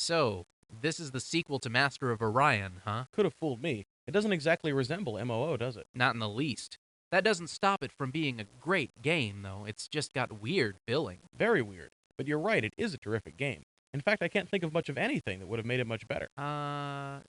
So, this is the sequel to Master of Orion, huh? Could have fooled me. It doesn't exactly resemble MOO, does it? Not in the least. That doesn't stop it from being a great game, though. It's just got weird billing. Very weird. But you're right, it is a terrific game. In fact, I can't think of much of anything that would have made it much better.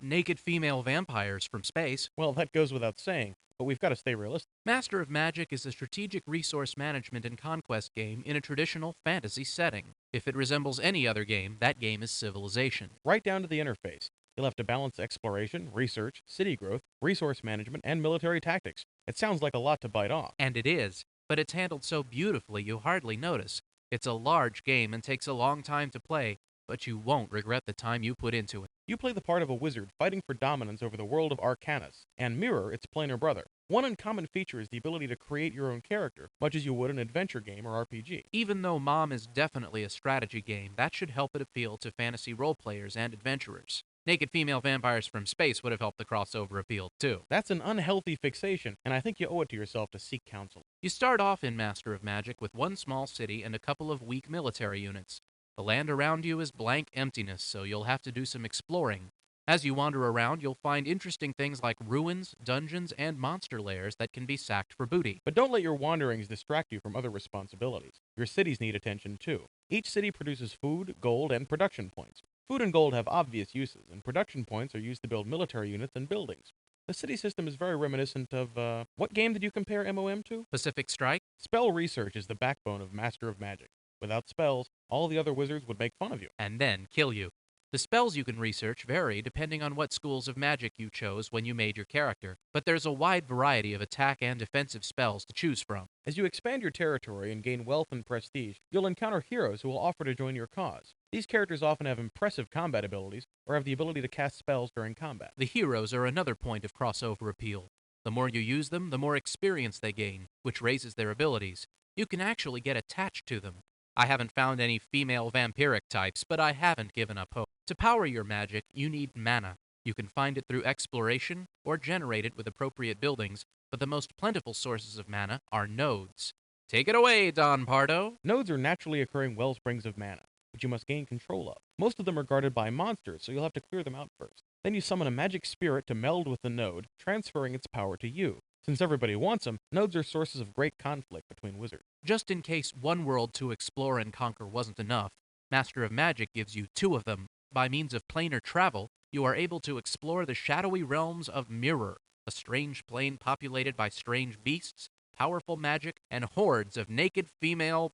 Naked female vampires from space. Well, that goes without saying, but we've got to stay realistic. Master of Magic is a strategic resource management and conquest game in a traditional fantasy setting. If it resembles any other game, that game is Civilization. Right down to the interface. You'll have to balance exploration, research, city growth, resource management, and military tactics. It sounds like a lot to bite off. And it is, but it's handled so beautifully you hardly notice. It's a large game and takes a long time to play, but you won't regret the time you put into it. You play the part of a wizard fighting for dominance over the world of Arcanus, and mirror its planar brother. One uncommon feature is the ability to create your own character, much as you would an adventure game or RPG. Even though Mom is definitely a strategy game, that should help it appeal to fantasy role players and adventurers. Naked female vampires from space would have helped the crossover appeal, too. That's an unhealthy fixation, and I think you owe it to yourself to seek counsel. You start off in Master of Magic with one small city and a couple of weak military units. The land around you is blank emptiness, so you'll have to do some exploring. As you wander around, you'll find interesting things like ruins, dungeons, and monster lairs that can be sacked for booty. But don't let your wanderings distract you from other responsibilities. Your cities need attention too. Each city produces food, gold, and production points. Food and gold have obvious uses, and production points are used to build military units and buildings. The city system is very reminiscent of, what game did you compare MOM to? Pacific Strike? Spell research is the backbone of Master of Magic. Without spells, all the other wizards would make fun of you. And then kill you. The spells you can research vary depending on what schools of magic you chose when you made your character, but there's a wide variety of attack and defensive spells to choose from. As you expand your territory and gain wealth and prestige, you'll encounter heroes who will offer to join your cause. These characters often have impressive combat abilities, or have the ability to cast spells during combat. The heroes are another point of crossover appeal. The more you use them, the more experience they gain, which raises their abilities. You can actually get attached to them. I haven't found any female vampiric types, but I haven't given up hope. To power your magic, you need mana. You can find it through exploration or generate it with appropriate buildings, but the most plentiful sources of mana are nodes. Take it away, Don Pardo! Nodes are naturally occurring wellsprings of mana, which you must gain control of. Most of them are guarded by monsters, so you'll have to clear them out first. Then you summon a magic spirit to meld with the node, transferring its power to you. Since everybody wants them, nodes are sources of great conflict between wizards. Just in case one world to explore and conquer wasn't enough, Master of Magic gives you two of them. By means of planar travel, you are able to explore the shadowy realms of Mirror, a strange plane populated by strange beasts, powerful magic, and hordes of naked female...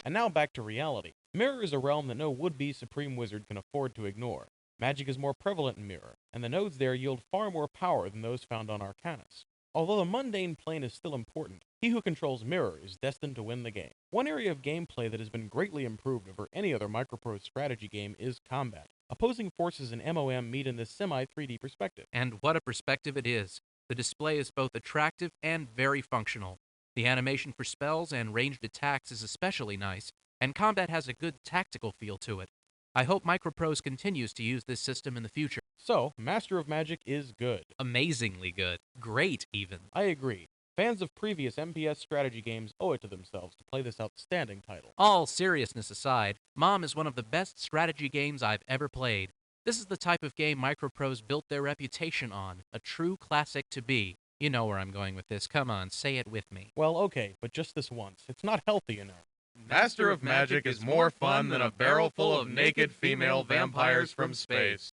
And now back to reality. Mirror is a realm that no would-be supreme wizard can afford to ignore. Magic is more prevalent in Mirror, and the nodes there yield far more power than those found on Arcanus. Although the mundane plane is still important, he who controls Mirror is destined to win the game. One area of gameplay that has been greatly improved over any other microprose strategy game is combat. Opposing forces in MOM meet in this semi-3D perspective. And what a perspective it is. The display is both attractive and very functional. The animation for spells and ranged attacks is especially nice, and combat has a good tactical feel to it. I hope Microprose continues to use this system in the future. So, Master of Magic is good. Amazingly good. Great, even. I agree. Fans of previous MPS strategy games owe it to themselves to play this outstanding title. All seriousness aside, Mom is one of the best strategy games I've ever played. This is the type of game Microprose built their reputation on, a true classic to be. You know where I'm going with this. Come on, say it with me. Well, okay, but just this once. It's not healthy, you know. Master of Magic is more fun than a barrel full of naked female vampires from space.